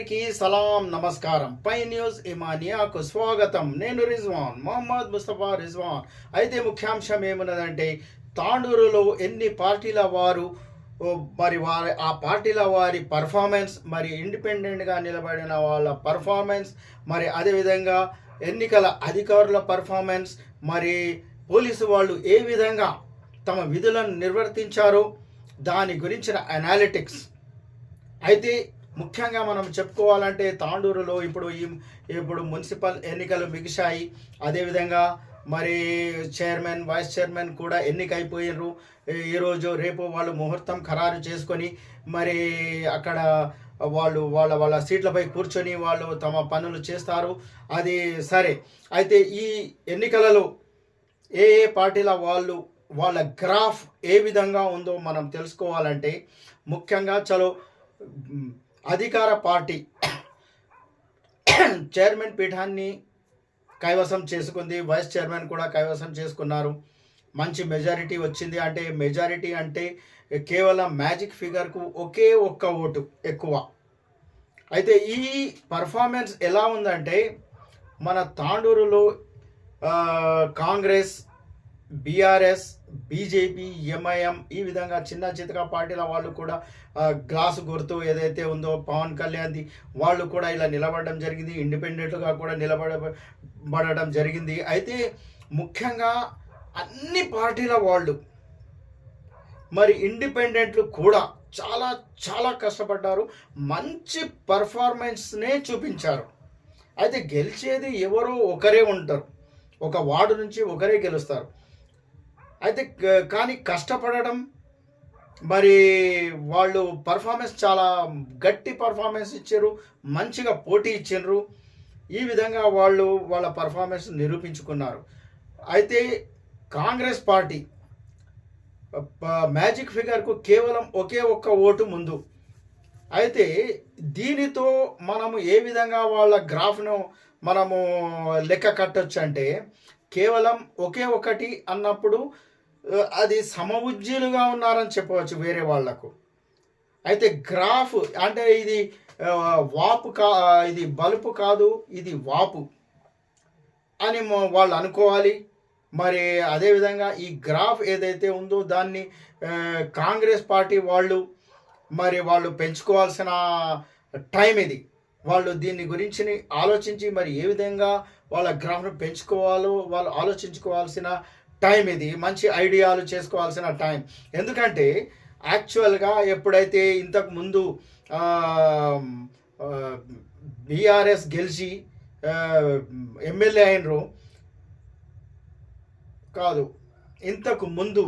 అందరికీ సలాం నమస్కారం. పై న్యూస్ ఇమానియాకు స్వాగతం. నేను రిజ్వాన్ మొహమ్మద్ ముస్తఫా రిజ్వాన్. అయితే ముఖ్యాంశం ఏమున్నదంటే, తాండూరులో ఎన్ని పార్టీల వారు మరి ఆ పార్టీల వారి పర్ఫార్మెన్స్, మరి ఇండిపెండెంట్గా నిలబడిన వాళ్ళ పర్ఫార్మెన్స్, మరి అదేవిధంగా ఎన్నికల అధికారుల పర్ఫార్మెన్స్, మరి పోలీసు వాళ్ళు ఏ విధంగా తమ విధులను నిర్వర్తించారో దాని గురించిన అనాలిటిక్స్. అయితే ముఖ్యంగా మనం చెప్పుకోవాలంటే, తాండూరులో ఇప్పుడు మున్సిపల్ ఎన్నికలు ముగిశాయి. అదేవిధంగా మరి చైర్మన్, వైస్ చైర్మన్ కూడా ఎన్నికైపోయినారు. ఈరోజు రేపు వాళ్ళు ముహూర్తం ఖరారు చేసుకొని మరి అక్కడ వాళ్ళు వాళ్ళ సీట్లపై కూర్చొని వాళ్ళు తమ పనులు చేస్తారు. అది సరే. అయితే ఈ ఎన్నికలలో ఏ ఏ పార్టీల వాళ్ళ గ్రాఫ్ ఏ విధంగా ఉందో మనం తెలుసుకోవాలంటే, ముఖ్యంగా అధికార పార్టీ చైర్మన్ పీఠాన్ని కైవసం చేసుకుంది, వైస్ చైర్మన్ కూడా కైవసం చేసుకున్నారు. మంచి మెజారిటీ వచ్చింది. అంటే మెజారిటీ అంటే కేవలం మ్యాజిక్ ఫిగర్కు ఒకే ఒక్క ఓటు ఎక్కువ. అయితే ఈ పర్ఫార్మెన్స్ ఎలా ఉందంటే, మన తాండూరులో కాంగ్రెస్, బీఆర్ఎస్, బీజేపీ, ఎంఐఎం ఈ విధంగా చిన్న చితక పార్టీల వాళ్ళు కూడా గ్లాసు గుర్తు ఏదైతే ఉందో పవన్ కళ్యాణ్ది, వాళ్ళు కూడా ఇలా నిలబడడం జరిగింది. ఇండిపెండెంట్గా కూడా నిలబడడం జరిగింది. అయితే ముఖ్యంగా అన్ని పార్టీల వాళ్ళు మరి ఇండిపెండెంట్లు కూడా చాలా చాలా కష్టపడ్డారు. మంచి పర్ఫార్మెన్స్నే చూపించారు. అయితే గెలిచేది ఎవరో ఒకరే ఉంటారు, ఒక వార్డు నుంచి ఒకరే గెలుస్తారు. అయితే కానీ కష్టపడడం, మరి వాళ్ళు పర్ఫార్మెన్స్ చాలా గట్టి పర్ఫార్మెన్స్ ఇచ్చారు, మంచిగా పోటీ ఇచ్చారు. ఈ విధంగా వాళ్ళ పర్ఫార్మెన్స్ నిరూపించుకున్నారు. అయితే కాంగ్రెస్ పార్టీ మ్యాజిక్ ఫిగర్కు కేవలం ఒకే ఒక్క ఓటు ముందు. అయితే దీనితో మనము ఏ విధంగా వాళ్ళ గ్రాఫ్ను మనము లెక్క కట్టొచ్చు అంటే, కేవలం ఒకే ఒకటి అన్నప్పుడు అది సమవుజ్జీలుగా ఉన్నారని చెప్పవచ్చు వేరే వాళ్లకు. అయితే గ్రాఫ్ అంటే ఇది ఇది బలుపు కాదు, ఇది వాపు అని వాళ్ళు అనుకోవాలి. మరి అదేవిధంగా ఈ గ్రాఫ్ ఏదైతే ఉందో దాన్ని కాంగ్రెస్ పార్టీ వాళ్ళు పెంచుకోవాల్సిన టైం ఇది. వాళ్ళు దీని గురించి ఆలోచించి మరి ఏ విధంగా వాళ్ళ గ్రాఫ్ను పెంచుకోవాలో వాళ్ళు ఆలోచించుకోవాల్సిన టైం ఇది. మంచి ఐడియాలు చేసుకోవాల్సిన టైం. ఎందుకంటే యాక్చువల్గా ఎప్పుడైతే ఇంతకు ముందు బీఆర్ఎస్ గెలిచి ఎమ్మెల్యే అయినరు కాదు, ఇంతకు ముందు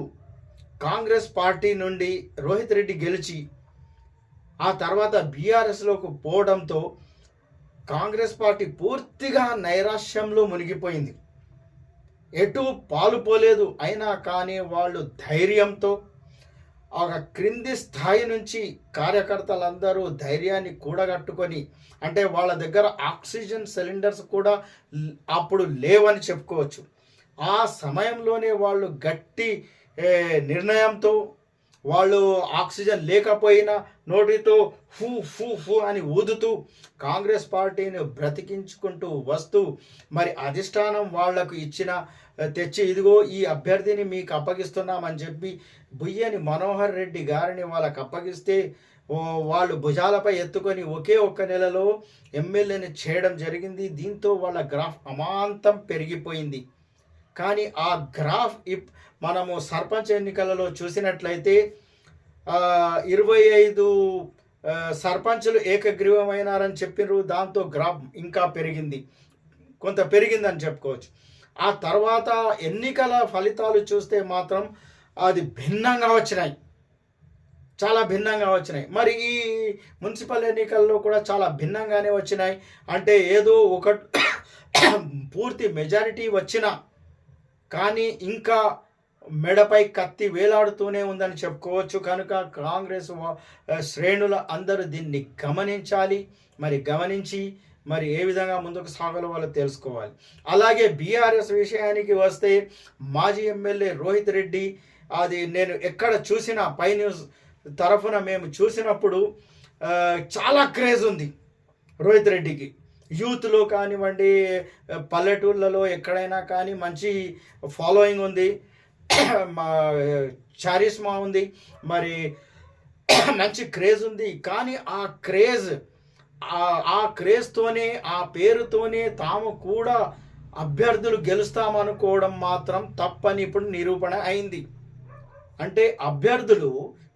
కాంగ్రెస్ పార్టీ నుండి రోహిత్ రెడ్డి గెలిచి ఆ తర్వాత బీఆర్ఎస్లోకి పోవడంతో కాంగ్రెస్ పార్టీ పూర్తిగా నైరాశ్యంలో మునిగిపోయింది. ఎటు పాలుపోలేదు. అయినా కానీ వాళ్ళు ధైర్యంతో ఒక క్రింది స్థాయి నుంచి కార్యకర్తలందరూ ధైర్యాన్ని కూడగట్టుకొని, అంటే వాళ్ళ దగ్గర ఆక్సిజన్ సిలిండర్స్ కూడా అప్పుడు లేవని చెప్పుకోవచ్చు. ఆ సమయంలోనే వాళ్ళు గట్టి నిర్ణయంతో వాళ్ళు ఆక్సిజన్ లేకపోయినా నోటితో ఫూ ఫూ ఫూ అని ఊదుతూ కాంగ్రెస్ పార్టీని బ్రతికించుకుంటూ వస్తూ మరి అధిష్టానం వాళ్లకు తెచ్చి ఇదిగో ఈ అభ్యర్థిని మీకు అప్పగిస్తున్నామని చెప్పి బుయ్యని మనోహర్ రెడ్డి గారిని వాళ్ళకు అప్పగిస్తే వాళ్ళు భుజాలపై ఎత్తుకొని ఒకే ఒక్క నెలలో ఎమ్మెల్యేని చేయడం జరిగింది. దీంతో వాళ్ళ గ్రాఫ్ అమాంతం పెరిగిపోయింది. కానీ ఆ గ్రాఫ్ మనము సర్పంచ్ ఎన్నికలలో చూసినట్లయితే 25 సర్పంచులు ఏకగ్రీవమైనారని చెప్పినారు. దాంతో గ్రాఫ్ ఇంకా కొంత పెరిగిందని చెప్పుకోవచ్చు. ఆ తర్వాత ఎన్నికల ఫలితాలు చూస్తే మాత్రం అది భిన్నంగా వచ్చినాయి, చాలా భిన్నంగా వచ్చినాయి. మరి ఈ మున్సిపల్ ఎన్నికల్లో కూడా చాలా భిన్నంగానే వచ్చినాయి. అంటే ఏదో ఒక పూర్తి మెజారిటీ వచ్చినా కానీ ఇంకా మెడపై కత్తి వేలాడుతూనే ఉందని చెప్పుకోవచ్చు. కనుక కాంగ్రెస్ శ్రేణుల అందరూ దీన్ని గమనించాలి. గమనించి ఏ విధంగా ముందుకు సాగాలో వాళ్ళు తెలుసుకోవాలి. అలాగే బీఆర్ఎస్ విషయానికి వస్తే, మాజీ ఎమ్మెల్యే రోహిత్ రెడ్డి, అది నేను ఎక్కడ చూసినా పై న్యూస్ తరఫున మేము చూసినప్పుడు చాలా క్రేజ్ ఉంది. రోహిత్ రెడ్డికి. యూత్లో కానివ్వండి, పల్లెటూళ్ళలో ఎక్కడైనా కానీ మంచి ఫాలోయింగ్ ఉంది, మా చారిస్మా ఉంది, మరి మంచి క్రేజ్ ఉంది. కానీ ఆ క్రేజ్తోనే, ఆ పేరుతోనే తాము కూడా అభ్యర్థులు గెలుస్తామనుకోవడం మాత్రం తప్పని ఇప్పుడు నిరూపణ అయింది. అంటే అభ్యర్థులు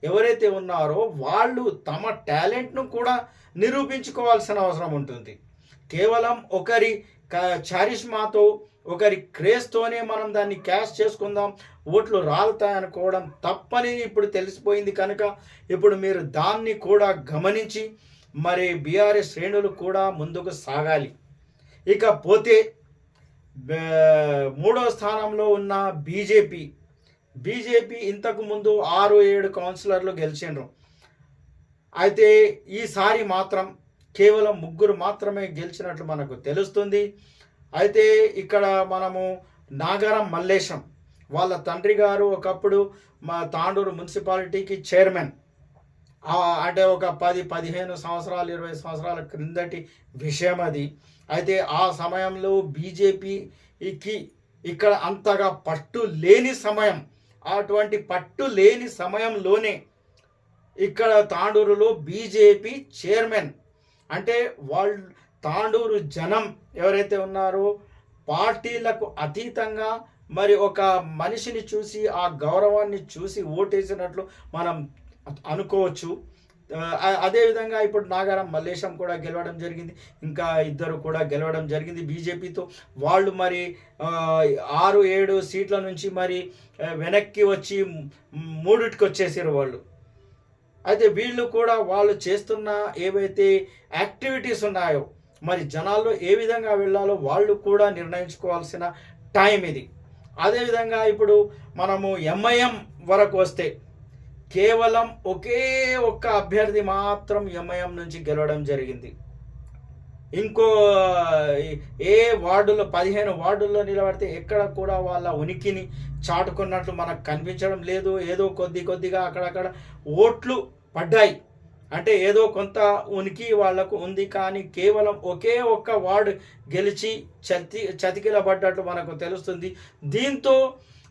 ఎవరైతే ఉన్నారో వాళ్ళు తమ టాలెంట్ను కూడా నిరూపించుకోవాల్సిన అవసరం ఉంటుంది. కేవలం ఒకరి చారిస్మాతో, ఒకరి క్రేజ్తోనే మనం దాన్ని క్యాష్ చేసుకుందాం, ఓట్లు రాలుతాయనుకోవడం తప్పని ఇప్పుడు తెలిసిపోయింది. కనుక ఇప్పుడు మీరు దాన్ని కూడా గమనించి మరి బీఆర్ఎస్ శ్రేణులు కూడా ముందుకు సాగాలి. ఇకపోతే మూడో స్థానంలో ఉన్న బీజేపీ ఇంతకు ముందు 6-7 కౌన్సిలర్లు గెలిచిండ్రు. అయితే ఈసారి మాత్రం కేవలం 3 మాత్రమే గెలిచినట్లు మనకు తెలుస్తుంది. అయితే ఇక్కడ మనము నాగరం మల్లేశం వాళ్ళ తండ్రి గారు ఒకప్పుడు మా తాండూరు మున్సిపాలిటీకి చైర్మన్. అంటే ఒక 10-15 సంవత్సరాలు 20 సంవత్సరాల క్రిందటి విషయం అది. అయితే ఆ సమయంలో బీజేపీకి ఇక్కడ అంతగా పట్టు లేని సమయం, అటువంటి పట్టు లేని సమయంలోనే ఇక్కడ తాండూరులో బీజేపీ చైర్మన్, అంటే వాళ్ళు తాండూరు జనం ఎవరైతే ఉన్నారో పార్టీలకు అతీతంగా మరి ఒక మనిషిని చూసి, ఆ గౌరవాన్ని చూసి ఓటేసినట్లు మనం అనుకోవచ్చు. అదేవిధంగా ఇప్పుడు నాగారం మల్లేశం కూడా గెలవడం జరిగింది, ఇంకా 2 కూడా గెలవడం జరిగింది బీజేపీతో. వాళ్ళు మరి 6-7 సీట్ల నుంచి మరి వెనక్కి వచ్చి 3కి వచ్చేసారు వాళ్ళు. అయితే వీళ్ళు కూడా వాళ్ళు చేస్తున్న ఏవైతే యాక్టివిటీస్ ఉన్నాయో మరి జనాల్లో ఏ విధంగా వెళ్ళాలో వాళ్ళు కూడా నిర్ణయించుకోవాల్సిన టైం ఇది. అదేవిధంగా ఇప్పుడు మనము ఎంఐఎం వరకు వస్తే కేవలం ఒకే ఒక్క అభ్యర్థి మాత్రం ఎంఐఎం నుంచి గెలవడం జరిగింది. ఇంకో ఏ వార్డులో 15 వార్డుల్లో నిలబడితే ఎక్కడ కూడా వాళ్ళ ఉనికిని చాటుకున్నట్లు మనకు కనిపించడం లేదు. ఏదో కొద్దిగా అక్కడక్కడ ఓట్లు పడ్డాయి, అంటే ఏదో కొంత ఉనికి వాళ్లకు ఉంది. కానీ కేవలం ఒకే ఒక్క వార్డు గెలిచి చతికిలబడ్డట్లు మనకు తెలుస్తుంది. దీంతో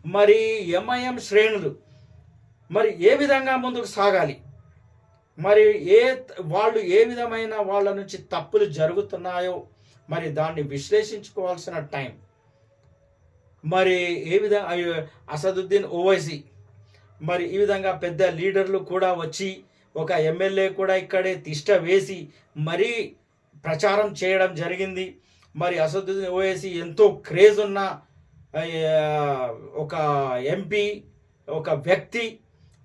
మరి ఎంఐఎం శ్రేణులు మరి ఏ విధంగా ముందుకు సాగాలి, మరి వాళ్ళు ఏ విధమైన వాళ్ళ నుంచి తప్పులు జరుగుతున్నాయో మరి దాన్ని విశ్లేషించుకోవాల్సిన టైం. మరి ఏ విధంగా అసదుద్దీన్ ఓవైసీ మరి ఈ విధంగా పెద్ద లీడర్లు కూడా వచ్చి, ఒక ఎమ్మెల్యే కూడా ఇక్కడే తిష్ట వేసి మరీ ప్రచారం చేయడం జరిగింది. మరి అసదుద్దీన్ ఓవైసీ ఎంతో క్రేజ్ ఉన్న ఒక ఎంపీ, ఒక వ్యక్తి.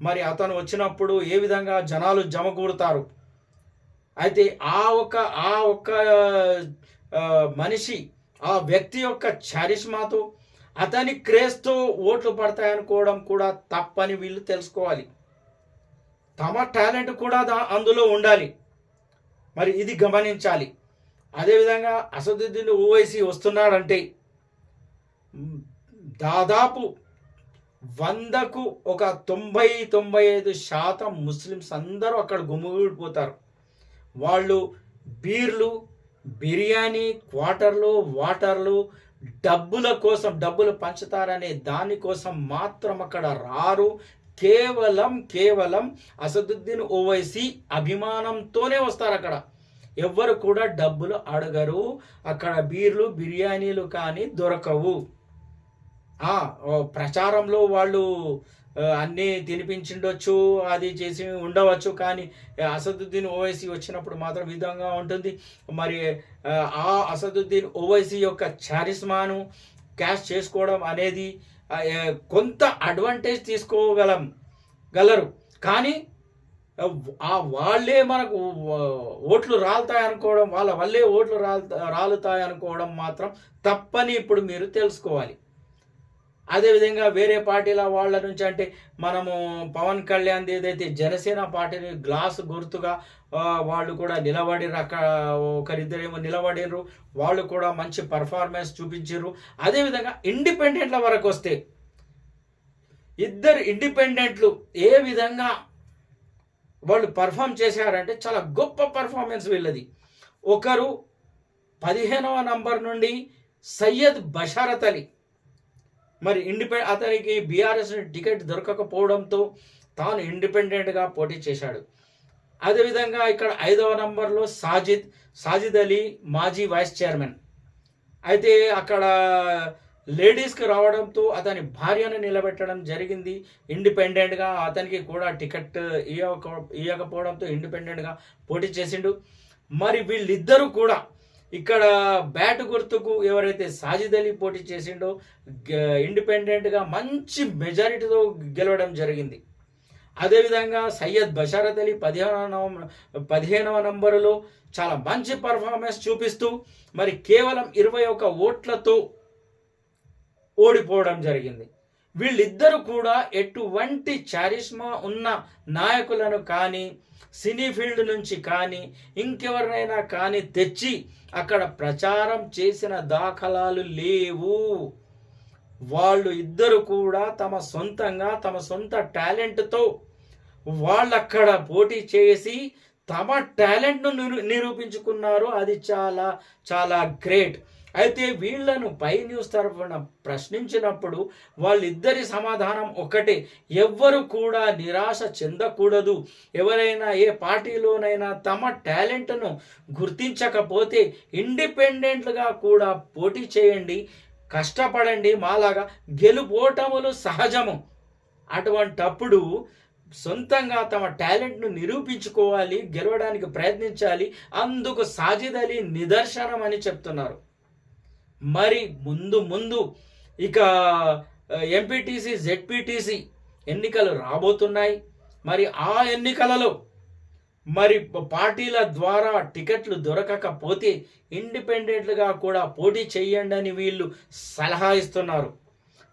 మరి అతను వచ్చినప్పుడు ఏ విధంగా జనాలు జమకూడతారు. అయితే ఆ ఒక్క మనిషి, ఆ వ్యక్తి యొక్క చారిస్మాతో, అతని క్రేజ్తో ఓట్లు పడతాయనుకోవడం కూడా తప్పని వీళ్ళు తెలుసుకోవాలి. తమ టాలెంట్ కూడా అందులో ఉండాలి, మరి ఇది గమనించాలి. అదేవిధంగా అసదుద్దీన్ ఓవైసీ వస్తున్నాడంటే దాదాపు 100కు ఒక 90-95% ముస్లిమ్స్ అందరూ అక్కడ గుమిగూడిపోతారు. వాళ్ళు బీర్లు, బిర్యానీ, క్వార్టర్లు, వాటర్లు, డబ్బుల కోసం, డబ్బులు పంచుతారనే దానికోసం మాత్రం అక్కడ రారు. కేవలం అసదుద్దీన్ ఓవైసీ అభిమానంతోనే వస్తారు. అక్కడ ఎవ్వరు కూడా డబ్బులు అడగరు. అక్కడ బీర్లు, బిర్యానీలు కానీ దొరకవు. ప్రచారంలో వాళ్ళు అన్నీ తినిపించిండొచ్చు, అది చేసి ఉండవచ్చు. కానీ అసదుద్దీన్ ఓవైసీ వచ్చినప్పుడు మాత్రం విధంగా ఉంటుంది. మరి ఆ అసదుద్దీన్ ఓవైసీ యొక్క చారిస్మాను క్యాష్ చేసుకోవడం అనేది కొంత అడ్వాంటేజ్ తీసుకోగలరు. కానీ వాళ్ళే మనకు ఓట్లు రాలుతాయనుకోవడం, వాళ్ళ వల్లే ఓట్లు రాలుతాయనుకోవడం మాత్రం తప్పని ఇప్పుడు మీరు తెలుసుకోవాలి. అదేవిధంగా వేరే పార్టీల వాళ్ళ నుంచి, అంటే మనము పవన్ కళ్యాణ్ ఏదైతే జనసేన పార్టీని గ్లాసు గుర్తుగా వాళ్ళు కూడా నిలబడిరు. అక్కడ ఒకరిద్దరేమో నిలబడినరు, వాళ్ళు కూడా మంచి పర్ఫార్మెన్స్ చూపించారు. అదేవిధంగా ఇండిపెండెంట్ల వరకు వస్తే 2 ఇండిపెండెంట్లు ఏ విధంగా వాళ్ళు పర్ఫామ్ చేశారంటే చాలా గొప్ప పర్ఫార్మెన్స్ వీళ్ళది. ఒకరు 15వ నంబర్ నుండి సయ్యద్ బషారత్ అలీ, మరి అతనికి బీఆర్ఎస్ టికెట్ దొరకకపోవడంతో తాను ఇండిపెండెంట్గా పోటీ చేశాడు. అదేవిధంగా ఇక్కడ 5వ నంబర్లో సాజిద్ అలీ, మాజీ వైస్ చైర్మన్. అయితే అక్కడ లేడీస్కి రావడంతో అతని భార్యను నిలబెట్టడం జరిగింది ఇండిపెండెంట్గా. అతనికి కూడా టికెట్ ఇవ్వకపోవడంతో ఇండిపెండెంట్గా పోటీ చేసిండు. మరి వీళ్ళిద్దరూ కూడా ఇక్కడ బ్యాట్ గుర్తుకు ఎవరైతే సాజిద్ అలీ పోటీ చేసిండో ఇండిపెండెంట్గా మంచి మెజారిటీతో గెలవడం జరిగింది. అదేవిధంగా సయ్యద్ బషారత్ అలీ 15వ నంబరులో చాలా మంచి పర్ఫార్మెన్స్ చూపిస్తూ మరి కేవలం 21 ఓట్లతో ఓడిపోవడం జరిగింది. వీళ్ళిద్దరూ కూడా ఎటువంటి చారిస్మా ఉన్న నాయకులను కానీ, సినీ ఫీల్డ్ నుంచి కానీ, ఇంకెవరినైనా కానీ తెచ్చి అక్కడ ప్రచారం చేసిన దాఖలాలు లేవు. వాళ్ళు ఇద్దరు కూడా తమ సొంత టాలెంట్తో వాళ్ళక్కడ పోటీ చేసి తమ టాలెంట్ను నిరూపించుకున్నారు. అది చాలా చాలా గ్రేట్. అయితే వీళ్లను పై న్యూస్ తరఫున ప్రశ్నించినప్పుడు వాళ్ళిద్దరి సమాధానం ఒకటే: ఎవ్వరు కూడా నిరాశ చెందకూడదు. ఎవరైనా ఏ పార్టీలోనైనా తమ టాలెంట్ను గుర్తించకపోతే ఇండిపెండెంట్గా కూడా పోటీ చేయండి, కష్టపడండి. మాలాగా గెలుపోటములు సహజము. అటువంటప్పుడు సొంతంగా తమ టాలెంట్ను నిరూపించుకోవాలి, గెలవడానికి ప్రయత్నించాలి. అందుకు సాజిద్ అలీ నిదర్శనం అని చెప్తున్నారు. మరి ముందు ఇక ఎంపీటీసీ, జెడ్పీటీసీ ఎన్నికలు రాబోతున్నాయి. మరి ఆ ఎన్నికలలో మరి పార్టీల ద్వారా టికెట్లు దొరకకపోతే ఇండిపెండెంట్గా కూడా పోటీ చేయండి అని వీళ్ళు సలహా ఇస్తున్నారు.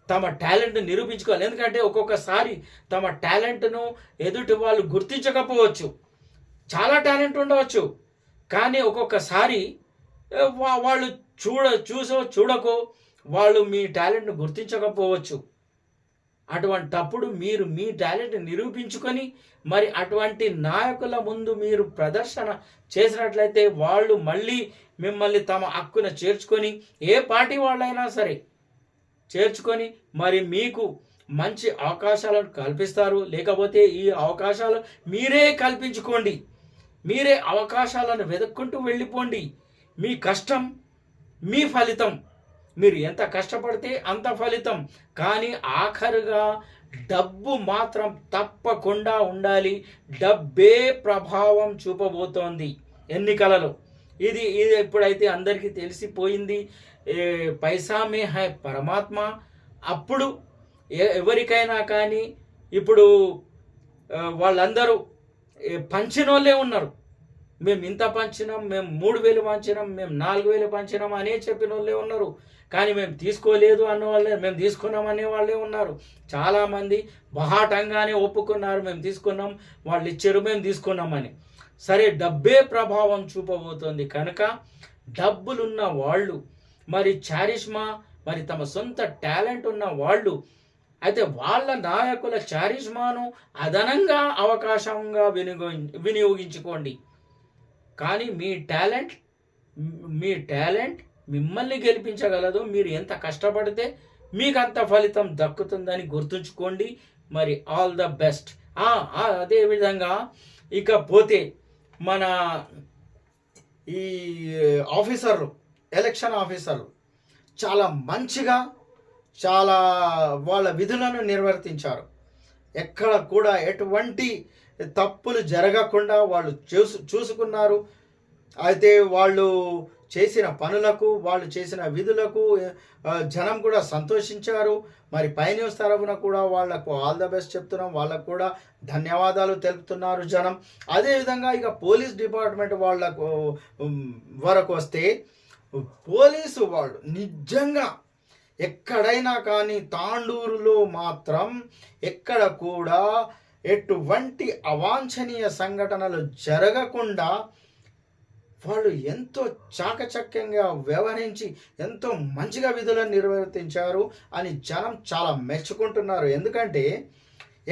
తమ టాలెంట్ను నిరూపించుకోవాలి. ఎందుకంటే ఒక్కొక్కసారి తమ టాలెంట్ను ఎదుటి వాళ్ళు గుర్తించకపోవచ్చు. చాలా టాలెంట్ ఉండవచ్చు, కానీ ఒక్కొక్కసారి వాళ్ళు చూడకో వాళ్ళు మీ టాలెంట్ను గుర్తించకపోవచ్చు. అటువంటప్పుడు మీరు మీ టాలెంట్ నిరూపించుకొని మరి అటువంటి నాయకుల ముందు మీరు ప్రదర్శన చేసినట్లయితే వాళ్ళు మళ్ళీ మిమ్మల్ని తమ హక్కున చేర్చుకొని, ఏ పార్టీ వాళ్ళైనా సరే చేర్చుకొని మరి మీకు మంచి అవకాశాలను కల్పిస్తారు. లేకపోతే ఈ అవకాశాలు మీరే కల్పించుకోండి. మీరే అవకాశాలను వెతుక్కుంటూ వెళ్ళిపోండి. మీ కష్టం మీ ఫలితం. మీరు ఎంత కష్టపడితే అంత ఫలితం. కానీ ఆఖరుగా డబ్బు మాత్రం తప్పకుండా ఉండాలి. డబ్బే ప్రభావం చూపబోతోంది ఎన్నికలలో. ఇది ఎప్పుడైతే అందరికీ తెలిసిపోయింది, పైసా మే హై పరమాత్మ. అప్పుడు ఎవరికైనా కానీ ఇప్పుడు వాళ్ళందరూ పంచినోళ్ళే ఉన్నారు. మేము ఇంత పంచినాం, మేము 3,000 పంచినాం, మేము 4,000 పంచినాం అనే చెప్పిన వాళ్ళే ఉన్నారు. కానీ మేము తీసుకోలేదు అన్న వాళ్ళే, మేము తీసుకున్నాం అనే వాళ్ళే ఉన్నారు. చాలామంది బహాటంగానే ఒప్పుకున్నారు, మేము తీసుకున్నాం, వాళ్ళు ఇచ్చారు, మేము తీసుకున్నామని. సరే, డబ్బే ప్రభావం చూపబోతోంది కనుక డబ్బులున్న వాళ్ళు, మరి చారిస్మా, మరి తమ సొంత టాలెంట్ ఉన్న వాళ్ళు అయితే వాళ్ళ నాయకుల చారిస్మాను అదనంగా అవకాశంగా వినియోగించుకోండి. కానీ మీ టాలెంట్ మిమ్మల్ని గెలిపించగలదు. మీరు ఎంత కష్టపడితే మీకు అంత ఫలితం దక్కుతుందని గుర్తుంచుకోండి. మరి ఆల్ ద బెస్ట్. అదేవిధంగా ఇకపోతే మన ఈ ఆఫీసర్లు, ఎలక్షన్ ఆఫీసర్లు చాలా మంచిగా చాలా వాళ్ళ విధులను నిర్వర్తించారు. ఎక్కడ కూడా ఎటువంటి తప్పులు జరగకుండా వాళ్ళు చూసుకున్నారు. అయితే వాళ్ళు చేసిన పనులకు, వాళ్ళు చేసిన విధులకు జనం కూడా సంతోషించారు. మరి పై న్యూస్ తరఫున కూడా వాళ్లకు ఆల్ ద బెస్ట్ చెప్తున్నాం. వాళ్ళకు కూడా ధన్యవాదాలు తెలుపుతున్నారు జనం. అదేవిధంగా ఇక పోలీస్ డిపార్ట్మెంట్ వాళ్ళకు వరకు వస్తే, పోలీసు వాళ్ళు నిజంగా ఎక్కడైనా కానీ తాండూరులో మాత్రం ఎక్కడ కూడా ఎటువంటి అవాంఛనీయ సంఘటనలు జరగకుండా వాళ్ళు ఎంతో చాకచక్యంగా వ్యవహరించి ఎంతో మంచిగా విధులను నిర్వర్తించారు అని జనం చాలా మెచ్చుకుంటున్నారు. ఎందుకంటే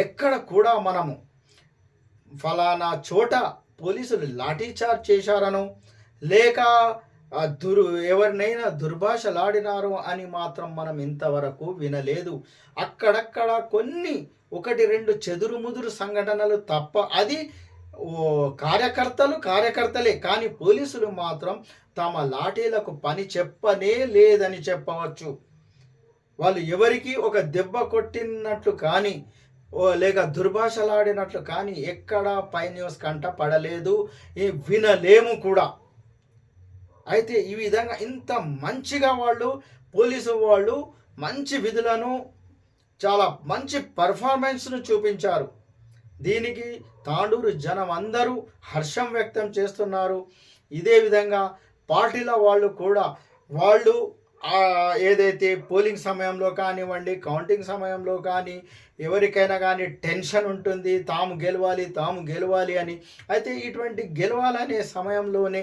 ఎక్కడ కూడా మనము ఫలానా చోట పోలీసులు లాఠీచార్జ్ చేశారనో లేక ఆ ఎవరినైనా దుర్భాషలాడినారు అని మాత్రం మనం ఇంతవరకు వినలేదు. అక్కడక్కడ కొన్ని ఒకటి రెండు చెదురుముదురు సంఘటనలు తప్ప అది కార్యకర్తలే, కానీ పోలీసులు మాత్రం తమ లాఠీలకు పని చెప్పనే లేదని చెప్పవచ్చు. వాళ్ళు ఎవరికి ఒక దెబ్బ కొట్టినట్లు కానీ లేక దుర్భాషలాడినట్లు కానీ ఎక్కడ పై న్యూస్ కంట పడలేదు, వినలేము కూడా. అయితే ఈ విధంగా ఇంత మంచిగా పోలీసు వాళ్ళు మంచి విధులను, చాలా మంచి పర్ఫార్మెన్స్ను చూపించారు. దీనికి తాండూరు జనం అందరూ హర్షం వ్యక్తం చేస్తున్నారు. ఇదే విధంగా పార్టీల వాళ్ళు కూడా ఏదైతే పోలింగ్ సమయంలో కానివ్వండి, కౌంటింగ్ సమయంలో కానీ ఎవరికైనా కానీ టెన్షన్ ఉంటుంది, తాము గెలవాలి అని. అయితే ఇటువంటి గెలవాలనే సమయంలోనే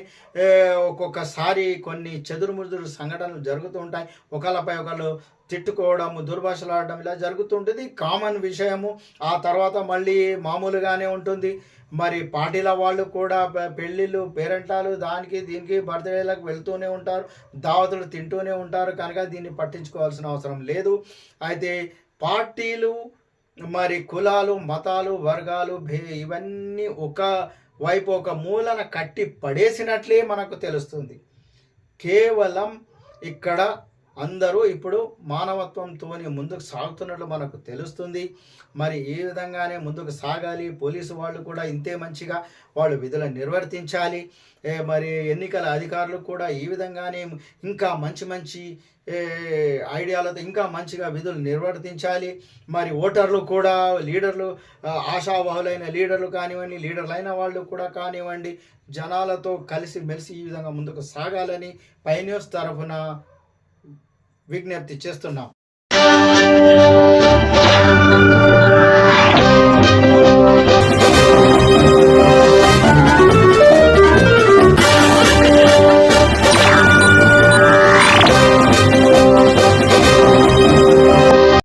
ఒక్కొక్కసారి కొన్ని చెదురుముదురు సంఘటనలు జరుగుతూ ఉంటాయి. ఒకళ్ళపై ఒకళ్ళు తిట్టుకోవడము, దుర్భాషలాడడం ఇలా జరుగుతుంటుంది, కామన్ విషయము. ఆ తర్వాత మళ్ళీ మామూలుగానే ఉంటుంది. మరి పార్టీల వాళ్ళు కూడా పెళ్ళిళ్ళు, పేరెంటాలు, దానికి దీనికి బర్త్డేలకు వెళ్తూనే ఉంటారు, దావతులు తింటూనే ఉంటారు. కనుక దీన్ని పట్టించుకోవాల్సిన అవసరం లేదు. అయితే పార్టీలు, మరి కులాలు, మతాలు, వర్గాలు ఇవన్నీ ఒక వైపు ఒక మూలన కట్టి పడేసినట్లే మనకు తెలుస్తుంది. కేవలం ఇక్కడ అందరూ ఇప్పుడు మానవత్వంతో ముందుకు సాగుతున్నట్లు మనకు తెలుస్తుంది. మరి ఈ విధంగానే ముందుకు సాగాలి. పోలీసు వాళ్ళు కూడా ఇంతే మంచిగా వాళ్ళు విధులను నిర్వర్తించాలి. మరి ఎన్నికల అధికారులు కూడా ఈ విధంగానే ఇంకా మంచి ఐడియాలతో ఇంకా మంచిగా విధులు నిర్వర్తించాలి. మరి ఓటర్లు కూడా, లీడర్లు, ఆశావాహులైన లీడర్లు కానివ్వండి, లీడర్లైన వాళ్ళు కూడా కానివ్వండి, జనాలతో కలిసి మెలిసి ఈ విధంగా ముందుకు సాగాలని పై న్యూస్ తరఫున విజ్ఞప్తి చేస్తున్నాం.